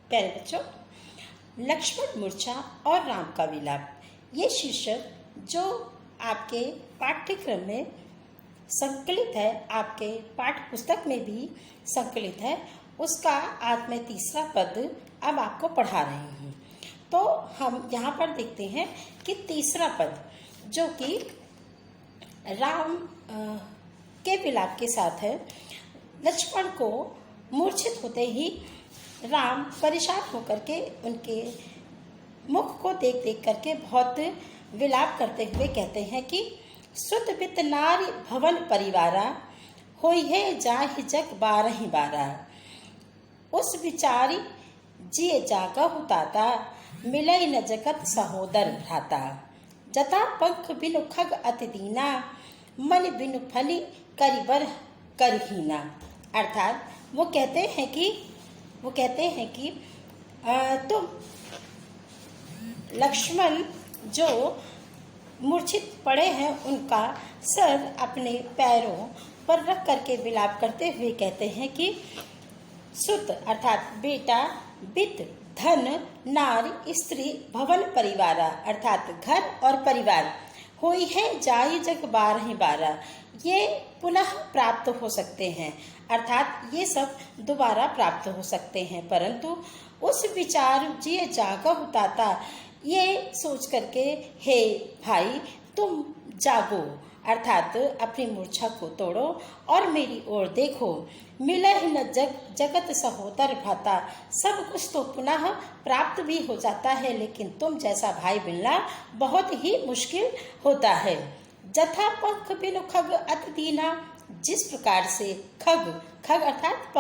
प्यारे बच्चों, लक्ष्मण मूर्छा और राम का विलाप, ये शीर्षक जो आपके पाठ्यक्रम में संकलित है, आपके पाठ्य पुस्तक में भी संकलित है, उसका आज मैं तीसरा पद अब आपको पढ़ा रही हूँ। तो हम यहाँ पर देखते हैं कि तीसरा पद जो कि राम के विलाप के साथ है। लक्ष्मण को मूर्छित होते ही राम परेशान होकर के उनके मुख को देख देख करके बहुत विलाप करते हुए कहते हैं कि सुत बित नारी भवन परिवारा, होई है जाहि जग बारहि बारा। उस विचारी जिए जागा हुताता, मिलई न जगत सहोदर भ्राता। जता पंख बिनु खग अति दीना, मन बिनु फली करिबर करहीना। अर्थात वो कहते हैं कि तुम लक्ष्मण जो मूर्छित पड़े हैं उनका सर अपने पैरों पर रख करके विलाप करते हुए कहते हैं कि सुत अर्थात बेटा, बित धन, नारी स्त्री, भवन परिवारा अर्थात घर और परिवार, होई है जाई जग बारहि बारा, ये पुनः प्राप्त हो सकते हैं अर्थात ये सब दोबारा प्राप्त हो सकते हैं, परंतु उस विचार जिए जागा हुताता, ये सोच करके हे भाई तुम जागो अर्थात अपनी मूर्छा को तोड़ो और मेरी ओर देखो। मिलहि न जगत सहोदर भ्राता, सब कुछ तो पुनः प्राप्त भी हो जाता है, लेकिन तुम जैसा भाई मिलना बहुत ही मुश्किल होता है। जथा पंख बिनु खग अति दीना, जिस प्रकार से खग अर्थात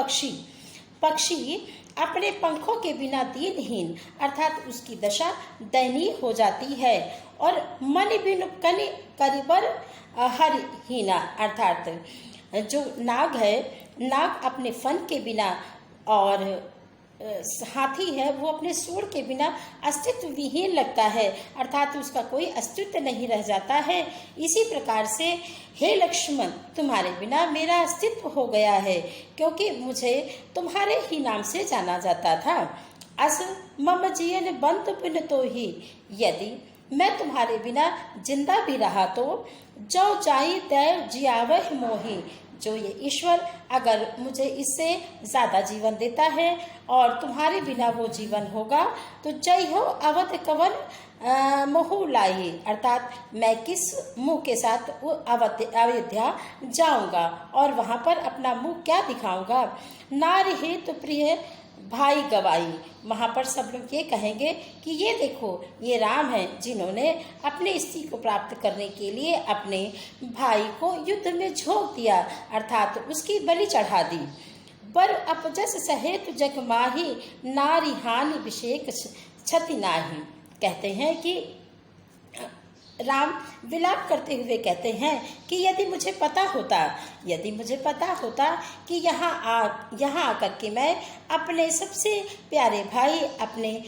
पक्षी अपने पंखों के बिना दीनहीन अर्थात उसकी दशा दयनीय हो जाती है, और मन बिनु कनि करिबर हरिहीना अर्थात जो नाग है, नाग अपने फन के बिना, और हाथी है वो अपने सूंड के बिना अस्तित्व विहीन लगता है अर्थात उसका कोई अस्तित्व नहीं रह जाता है। इसी प्रकार से हे लक्ष्मण, तुम्हारे बिना मेरा अस्तित्व हो गया है, क्योंकि मुझे तुम्हारे ही नाम से जाना जाता था। अस मम जीवन बंत पुन तो ही, यदि मैं तुम्हारे बिना जिंदा भी रहा तो जो जाई तय जियावह मोही, जो ये ईश्वर अगर मुझे इससे ज्यादा जीवन देता है और तुम्हारे बिना वो जीवन होगा तो जय हो अवध कवन मोहु लाई अर्थात मैं किस मुंह के साथ वो अयोध्या जाऊंगा और वहां पर अपना मुंह क्या दिखाऊंगा। नारी हे तो प्रिय भाई गवाई, वहां पर सब लोग ये कहेंगे कि ये देखो ये राम हैं जिन्होंने अपने स्त्री को प्राप्त करने के लिए अपने भाई को युद्ध में झोंक दिया अर्थात उसकी बलि चढ़ा दी। बर अपजस सहेतु जग माही, नारी हानि विषेक क्षति नाही। कहते हैं कि राम विलाप करते हुए कहते हैं कि यदि मुझे पता होता कि यहाँ आकर के मैं अपने सबसे प्यारे भाई, अपने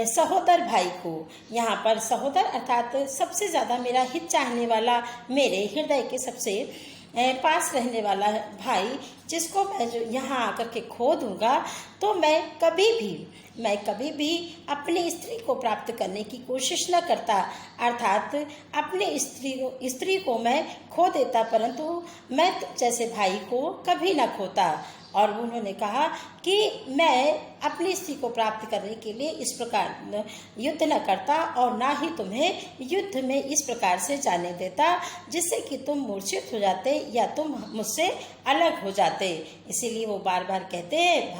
सहोदर भाई को, यहाँ पर सहोदर अर्थात सबसे ज़्यादा मेरा हित चाहने वाला, मेरे हृदय के सबसे पास रहने वाला भाई, जिसको मैं जो यहाँ आकर के खो दूंगा तो मैं कभी भी अपनी स्त्री को प्राप्त करने की कोशिश न करता अर्थात अपने स्त्री को मैं खो देता, परंतु मैं जैसे भाई को कभी न खोता। और उन्होंने कहा कि मैं अपनी स्त्री को प्राप्त करने के लिए इस प्रकार युद्ध न करता और ना ही तुम्हें युद्ध में इस प्रकार से जाने देता जिससे कि तुम मूर्छित हो जाते या तुम मुझसे अलग हो जाते। इसीलिए वो बार बार कहते हैं,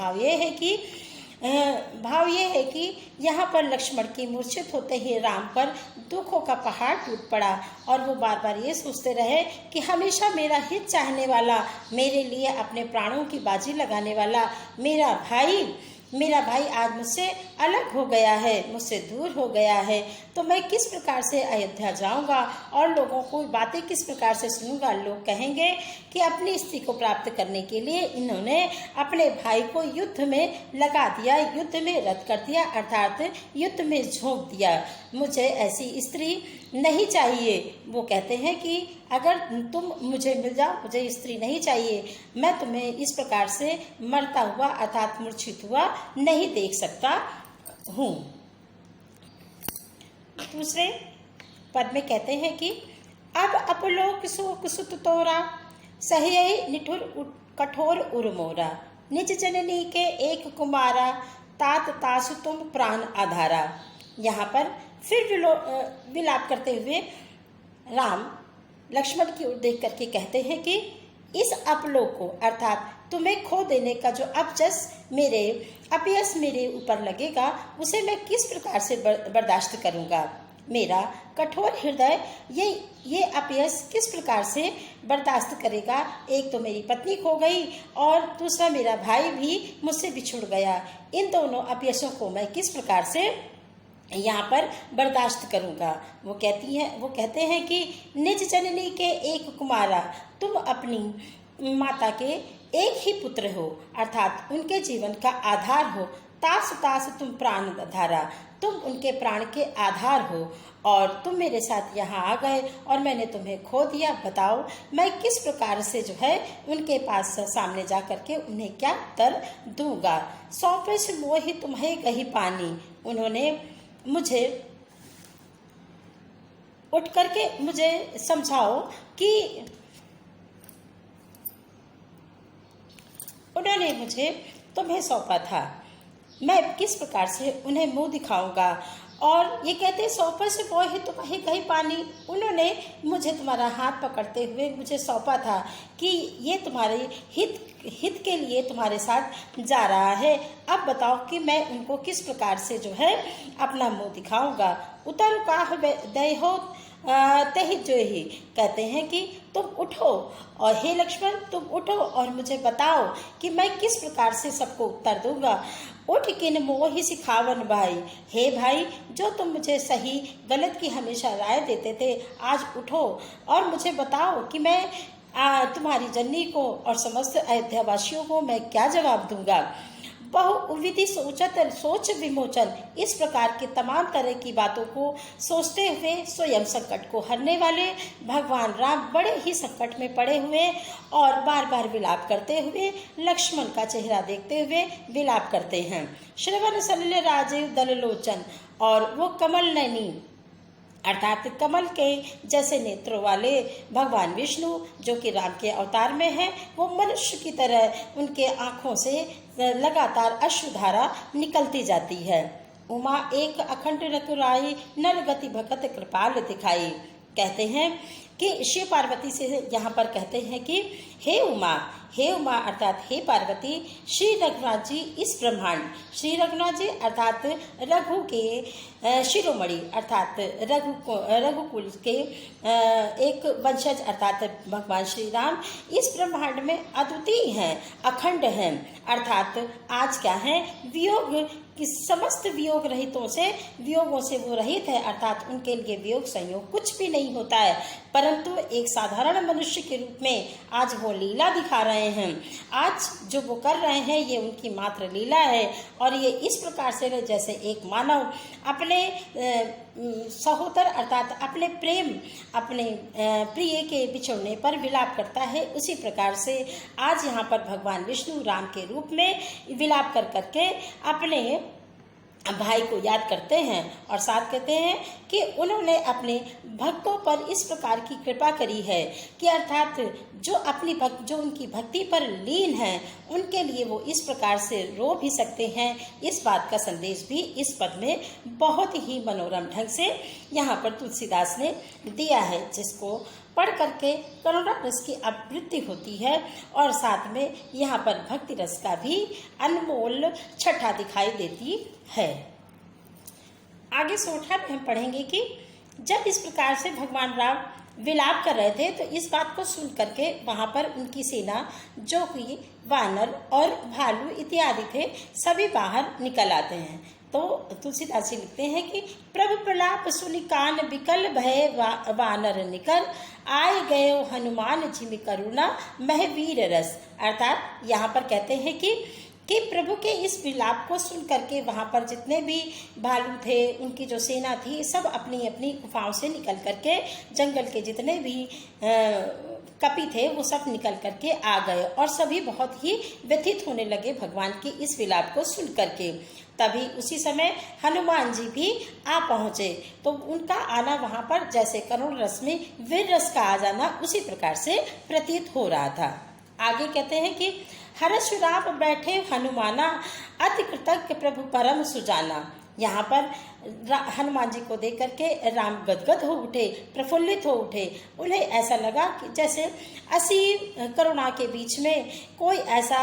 भाव ये है कि यहाँ पर लक्ष्मण की मूर्छित होते ही राम पर दुखों का पहाड़ टूट पड़ा और वो बार बार ये सोचते रहे कि हमेशा मेरा हित चाहने वाला, मेरे लिए अपने प्राणों की बाजी लगाने वाला मेरा भाई आज मुझसे अलग हो गया है, मुझसे दूर हो गया है, तो मैं किस प्रकार से अयोध्या जाऊंगा और लोगों को बातें किस प्रकार से सुनूंगा। लोग कहेंगे कि अपनी स्त्री को प्राप्त करने के लिए इन्होंने अपने भाई को युद्ध में लगा दिया, युद्ध में रद्द कर दिया अर्थात युद्ध में झोंक दिया। मुझे ऐसी स्त्री नहीं चाहिए। वो कहते हैं कि अगर तुम मुझे मिल जाओ, मुझे स्त्री नहीं चाहिए, मैं तुम्हें इस प्रकार से मरता हुआ अर्थात मूर्छित हुआ नहीं देख सकता हूँ। दूसरे पद में कहते हैं कि अब अपलोक शोक सुत तोरा, सह्य निठुर कठोर उर्मोरा, निज जननी के एक कुमारा, तात तासु तुम प्राण आधारा। यहाँ पर फिर विलाप करते हुए राम लक्ष्मण की ओर देख करके कहते हैं कि इस अपलोक को अर्थात तुम्हें खो देने का जो अपयस मेरे ऊपर लगेगा, उसे मैं किस प्रकार से बर्दाश्त करूँगा। मेरा कठोर हृदय ये अपयस किस प्रकार से बर्दाश्त करेगा। एक तो मेरी पत्नी खो गई और दूसरा मेरा भाई भी मुझसे बिछुड़ गया। इन दोनों अपयसों को मैं किस प्रकार से यहाँ पर बर्दाश्त करूँगा। वो कहते हैं कि निज जननी के एक कुमारा, तुम अपनी माता के एक ही पुत्र हो अर्थात उनके जीवन का आधार हो। तास तास तुम प्राण धारा, तुम उनके प्राण के आधार हो और तुम मेरे साथ यहाँ आ गए और मैंने तुम्हें खो दिया। बताओ मैं किस प्रकार से जो है उनके पास सामने जा करके उन्हें क्या उत्तर दूंगा। सौंपे से मोहि तुम्हें कही पानी, उन्होंने मुझे उठ करके मुझे समझाओ कि उन्होंने मुझे तुम्हें सौंपा था, मैं किस प्रकार से उन्हें मुंह दिखाऊंगा। और ये कहते सौंपे से मोहि तुम्हें कही पानी, उन्होंने मुझे तुम्हारा हाथ पकड़ते हुए मुझे सौंपा था कि ये तुम्हारे हित के लिए तुम्हारे साथ जा रहा है। अब बताओ कि मैं उनको किस प्रकार से जो है अपना मुंह दिखाऊंगा। उतर काह दय हो तही जो ही, कहते हैं कि तुम उठो और हे लक्ष्मण तुम उठो और मुझे बताओ कि मैं किस प्रकार से सबको उत्तर दूंगा। उठ किन मोहि सिखावन भाई, हे भाई जो तुम मुझे सही गलत की हमेशा राय देते थे, आज उठो और मुझे बताओ कि मैं तुम्हारी जननी को और समस्त अयोध्यावासियों को मैं क्या जवाब दूंगा। बहुविधि सोच विमोचन, इस प्रकार के तमाम तरह की बातों को सोचते हुए स्वयं संकट को हरने वाले भगवान राम बड़े ही संकट में पड़े हुए और बार बार विलाप करते हुए लक्ष्मण का चेहरा देखते हुए विलाप करते हैं। श्रवण सलिल राजीव दल लोचन, और वो कमल नैनी अर्थात कमल के जैसे नेत्रों वाले भगवान विष्णु जो कि राम के अवतार में हैं, वो मनुष्य की तरह उनके आँखों से लगातार अश्रुधारा निकलती जाती है। उमा एक अखंड रतुराई, नर गति भगत कृपाल दिखाई। कहते हैं कि शिव पार्वती से यहाँ पर कहते हैं कि हे उमा अर्थात हे पार्वती, श्री रघुनाथ जी इस ब्रह्मांड, श्री रघुनाथ जी अर्थात रघु के शिरोमणि अर्थात रघुकुल के एक वंशज अर्थात भगवान श्री राम इस ब्रह्मांड में अद्वितीय हैं, अखंड हैं। अर्थात आज क्या है, वियोग कि समस्त वियोगों से वो रहित है अर्थात उनके लिए वियोग संयोग कुछ भी नहीं होता है, परंतु एक साधारण मनुष्य के रूप में आज वो लीला दिखा रहे हैं। आज जो वो कर रहे हैं ये उनकी मात्र लीला है और ये इस प्रकार से जैसे एक मानव अपने सहोदर अर्थात अपने प्रिय के बिछड़ने पर विलाप करता है, उसी प्रकार से आज यहाँ पर भगवान विष्णु राम के रूप में विलाप कर करके अपने भाई को याद करते हैं और साथ कहते हैं कि उन्होंने अपने भक्तों पर इस प्रकार की कृपा करी है कि अर्थात जो उनकी भक्ति पर लीन हैं उनके लिए वो इस प्रकार से रो भी सकते हैं। इस बात का संदेश भी इस पद में बहुत ही मनोरम ढंग से यहाँ पर तुलसीदास ने दिया है, जिसको पढ़ करके करुणा रस की आवृत्ति होती है और साथ में यहाँ पर भक्ति रस का भी अनमोल छठा दिखाई देती है। आगे सोठा में हम पढ़ेंगे कि जब इस प्रकार से भगवान राम विलाप कर रहे थे तो इस बात को सुन करके वहाँ पर उनकी सेना जो कि वानर और भालू इत्यादि थे सभी बाहर निकल आते हैं। तो तुलसीदास जी लिखते हैं कि प्रभु प्रलाप सुनि कान विकल भय वानर निकर, आए गयो हनुमान जिमि करुणा मह वीर रस। अर्थात यहाँ पर कहते हैं कि कि प्रभु के इस विलाप को सुन करके वहाँ पर जितने भी भालू थे, उनकी जो सेना थी, सब अपनी अपनी गुफाओं से निकल करके, जंगल के जितने भी कपि थे वो सब निकल करके आ गए और सभी बहुत ही व्यथित होने लगे भगवान के इस विलाप को सुन करके। तभी उसी समय हनुमान जी भी आ पहुँचे। तो उनका आना वहाँ पर जैसे करुण रस में वीर रस का आ जाना उसी प्रकार से प्रतीत हो रहा था। आगे कहते हैं कि हर्ष राम बैठे हनुमाना, अति कृतज्ञ प्रभु परम सुजाना। यहाँ पर हनुमान जी को देख करके राम गदगद हो उठे, प्रफुल्लित हो उठे। उन्हें ऐसा लगा कि जैसे असीम करुणा के बीच में कोई ऐसा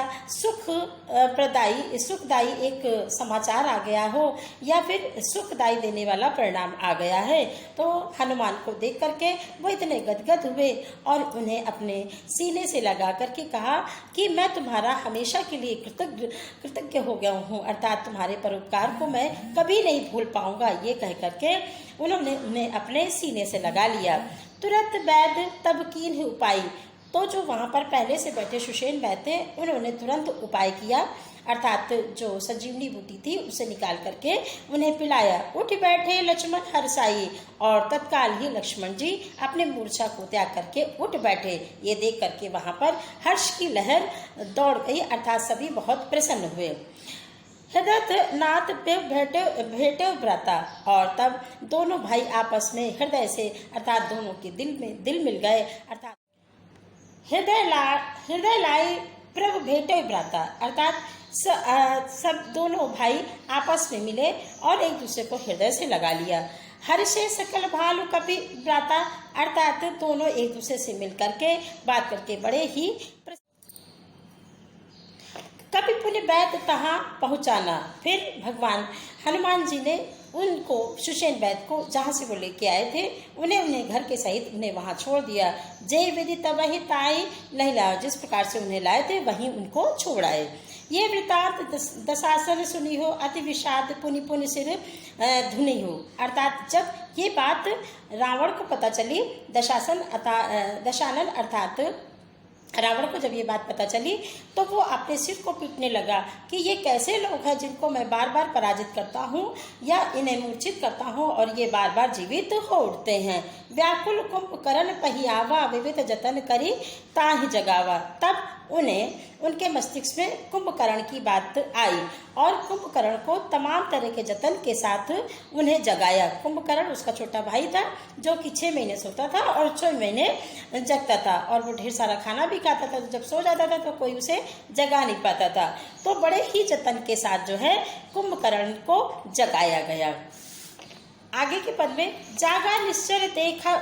सुखदायी एक समाचार आ गया हो या फिर सुखदायी देने वाला परिणाम आ गया है। तो हनुमान को देख करके वो इतने गदगद हुए और उन्हें अपने सीने से लगा करके कहा कि मैं तुम्हारा हमेशा के लिए कृतज्ञ हो गया हूँ, अर्थात तुम्हारे परोपकार को मैं कभी नहीं भूल पाऊंगा। ये कह करके उन्होंने उन्हें अपने सीने से लगा लिया। तुरंत वैद्य तब कीन्ह उपाय। तो जो वहाँ पर पहले से बैठे सुषेण वैद्य थे, उन्होंने तुरंत उपाय किया, अर्थात जो संजीवनी बूटी थी उसे निकाल करके उन्हें पिलाया। उठ बैठे लक्ष्मण हर्षाई, और तत्काल ही लक्ष्मण जी अपने मूर्छा को त्याग करके उठ बैठे। ये देख करके वहाँ पर हर्ष की लहर दौड़ गई, अर्थात सभी बहुत प्रसन्न हुए। हृदय नाथ पे भेटे व्रता, और तब दोनों भाई आपस में हृदय से अर्थात दोनों के दिल मिल गए, अर्थात हृदय लाई प्रभु भेटे व्रता, अर्थात सब दोनों भाई आपस में मिले और एक दूसरे को हृदय से लगा लिया। हर्षे सकल भालू कपि व्रता, अर्थात दोनों एक दूसरे से मिल करके बात करके बड़े ही कपि पुण्य वैद्य तहाँ पहुँचाना। फिर भगवान हनुमान जी ने उनको सुषेण वैद्य को जहाँ से वो लेके आए थे उन्हें घर के सहित उन्हें वहाँ छोड़ दिया। जय विधि तब ही ताई नहीं लाओ, जिस प्रकार से उन्हें लाए थे वहीं उनको छोड़ आए। ये वृतांत दशासन सुनी हो, अति विषाद पुनि पुनि सिर धुनी हो, अर्थात जब ये बात रावण को पता चली, दशानन अर्थात रावण को जब ये बात पता चली तो वो अपने सिर को पीटने लगा कि ये कैसे लोग हैं जिनको मैं बार बार पराजित करता हूँ या इन्हें मूर्छित करता हूँ और ये बार बार जीवित हो उठते हैं। व्याकुल कुंभकर्ण पहियावा, विविध जतन करी ताहि जगावा। तब उन्हें उनके मस्तिष्क में कुंभकर्ण की बात आई और कुंभकर्ण को तमाम तरह के जतन के साथ उन्हें जगाया। कुंभकर्ण उसका छोटा भाई था जो कि 6 महीने सोता था और 6 महीने जगता था और वो ढेर सारा खाना भी खाता था। जब सो जाता था तो कोई उसे जगा नहीं पाता था। तो बड़े ही जतन के साथ जो है कुंभकर्ण को जगाया गया। आगे के पद में जागा निश्चर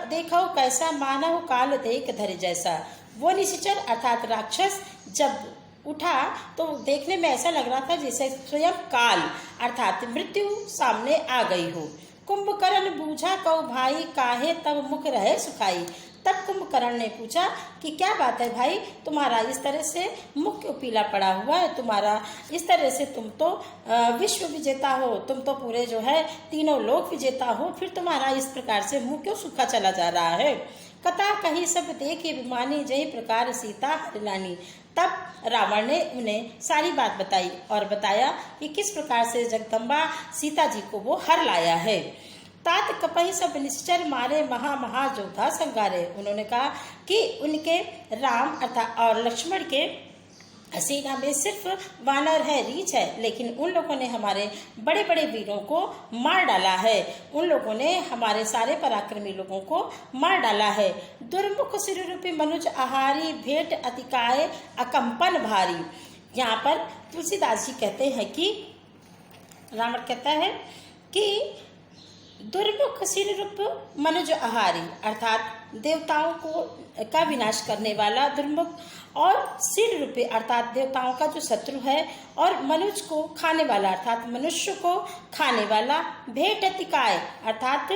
देखो कैसा, मानव काल देख धर जैसा। वो निश्चर अर्थात राक्षस जब उठा तो देखने में ऐसा लग रहा था जैसे स्वयं काल अर्थात मृत्यु सामने आ गई हो। कुंभकर्ण बूझा कौ भाई, काहे तब मुख रहे सुखाई। तब कुंभकर्ण ने पूछा कि क्या बात है भाई, तुम्हारा इस तरह से मुख क्यों पीला पड़ा हुआ है, तुम्हारा इस तरह से, तुम तो विश्व विजेता हो, तुम तो पूरे जो है तीनों लोक विजेता हो, फिर तुम्हारा इस प्रकार से मुख क्यों सूखा चला जा रहा है। कथा कही सब देखे विमानी, जय प्रकार सीता हरिलानी। तब रावण ने उन्हें सारी बात बताई और बताया कि किस प्रकार से जगदम्बा सीता जी को वो हर लाया है। तात कपही सब निश्चर मारे, महा योद्धा संगारे। उन्होंने कहा कि उनके राम अर्थात और लक्ष्मण के सेना में सिर्फ वानर है, रीछ है, लेकिन उन लोगों ने हमारे बड़े बड़े वीरों को मार डाला है। उन लोगों ने हमारे सारे पराक्रमी लोगों को मार डाला है। दुर्मुख सिर रूपी मनुज आहारी, भेंट अतिकाय अकंपन भारी। यहाँ पर तुलसीदास जी कहते हैं कि रावण कहता है कि दुर्मुख सिर रूप मनुज आहारी, अर्थात देवताओं को का विनाश करने वाला दुर्मुख, और सिर रूपी अर्थात देवताओं का जो शत्रु है, और मनुष्य को खाने वाला अर्थात मनुष्य को खाने वाला, भेट अतिकाय अर्थात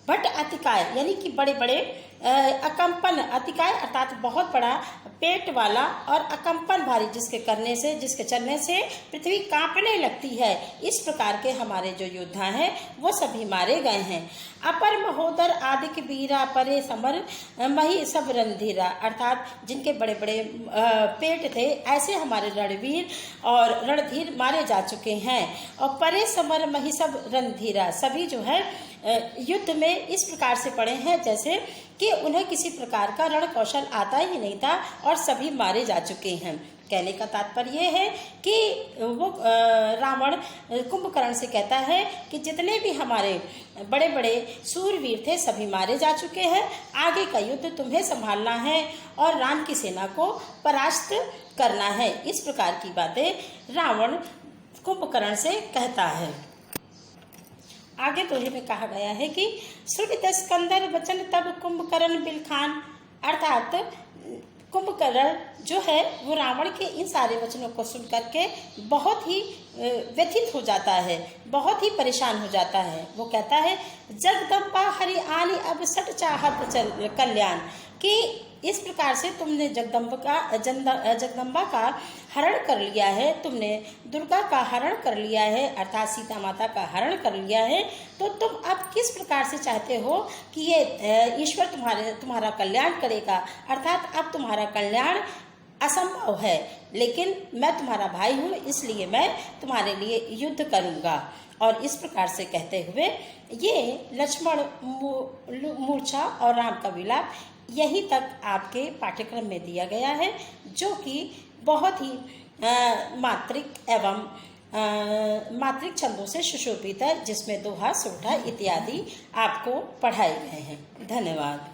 भट अतिकाय यानी कि बड़े बड़े अकंपन, अतिकाय अर्थात बहुत बड़ा पेट वाला, और अकंपन भारी, जिसके करने से, जिसके चलने से पृथ्वी कांपने लगती है। इस प्रकार के हमारे जो योद्धा हैं वो सभी मारे गए हैं। अपर महोदर आदिक वीरा परे समर मही सब रणधीरा, अर्थात जिनके बड़े बड़े पेट थे, ऐसे हमारे रणवीर और रणधीर मारे जा चुके हैं। और परे समर मही सब रणधीरा, सभी जो है युद्ध में इस प्रकार से पड़े हैं जैसे कि उन्हें किसी प्रकार का रण कौशल आता ही नहीं था, और सभी मारे जा चुके हैं। कहने का तात्पर्य यह है कि वो रावण कुंभकर्ण से कहता है कि जितने भी हमारे बड़े बड़े सूरवीर थे सभी मारे जा चुके हैं, आगे का युद्ध तुम्हें संभालना है और राम की सेना को परास्त करना है। इस प्रकार की बातें रावण कुंभकर्ण से कहता है। आगे दोहे में कहा गया है कि सुनित स्कंदर वचन तब कुंभकर्ण बिलखान, अर्थात कुंभकर्ण जो है वो रावण के इन सारे वचनों को सुन करके बहुत ही व्यथित हो जाता है, बहुत ही परेशान हो जाता है। वो कहता है जगदम्बा हरि आनी अब सट चाहत चल कल्याण, कि इस प्रकार से तुमने जगदम्बा का हरण कर लिया है, तुमने दुर्गा का हरण कर लिया है, अर्थात सीता माता का हरण कर लिया है, तो तुम अब किस प्रकार से चाहते हो कि ये ईश्वर तुम्हारा कल्याण करेगा, अर्थात अब तुम्हारा कल्याण असंभव है, लेकिन मैं तुम्हारा भाई हूँ इसलिए मैं तुम्हारे लिए युद्ध करूँगा। और इस प्रकार से कहते हुए ये लक्ष्मण मूर्छा और राम का विलाप यहीं तक आपके पाठ्यक्रम में दिया गया है, जो कि बहुत ही मात्रिक एवं मात्रिक छंदों से सुशोभित है, जिसमें दोहा, सोठा इत्यादि आपको पढ़ाए गए हैं। धन्यवाद।